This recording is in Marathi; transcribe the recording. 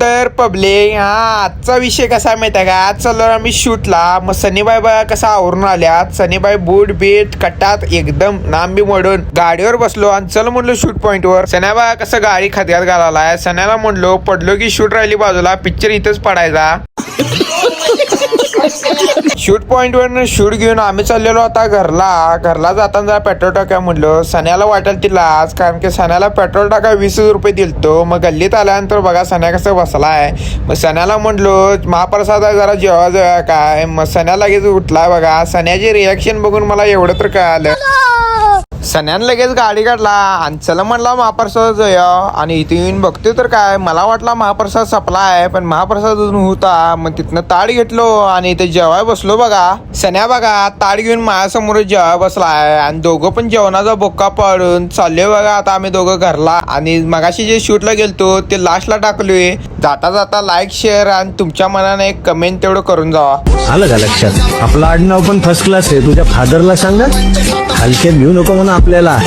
तर पब्लिक आजचा विषय कसा आहे माहिती आहे का? आज चाललो आम्ही शूटला. मग सनीबाई बघा कसा आवरून आल्यात. सनीबाई बूट बीट कटात एकदम नांबी मोडून गाडीवर बसलो आणि चल म्हणलो शूट पॉइंट वर. सन्या बघा कसं गाडी खड्यात घालायला. सन्याला म्हणलो पडलो की शूट राहिली बाजूला, पिक्चर इथंच पडायचा. शूट पॉइंट वर शूट घेऊन आम्ही चाललेलो आता घरला जाताना जरा पेट्रोल टाका म्हणलो. सन्याला वाटेल ती लाज, कारण की सन्याला पेट्रोल टाका 20 रुपये दिलतो. मग गल्लीत आल्यानंतर बघा सन्या कसं बसलाय. मग सन्याला म्हणलो महाप्रसाद आहे जरा जेवा काय. मग सन्या लगेच उठलाय बघा. सन्याची रिॲक्शन बघून मला एवढं तर कळालं. सन्यान लगेच गाडी काढला आणि चला म्हणला महाप्रसाद जाऊया. आणि इथे येऊन बघतोय तर काय, मला वाटला महाप्रसाद संपला आहे, पण महाप्रसाद अजून होता. मग तिथनं ताट घेतलो आणि इथे जेवाय बसलो बघा. सन्या बघा ताट घेऊन माझ्यासमोर जेवाय बसलाय आणि दोघं पण जेवणाचा बोक्का पाडून चाललोय बघा. आता आम्ही दोघं घरला. आणि मगाशी जे शूटला गेलतो ते लास्टला टाकलोय. जाता जाता लाईक शेअर आणि तुमच्या मनाने एक कमेंट तेवढं करून जावा. आलं का लक्षात? आपलं आडनाव पण फर्स्ट क्लास आहे. तुझ्या फादरला सांगा हलक्यात घेऊ नको म्हणून आपल्याला.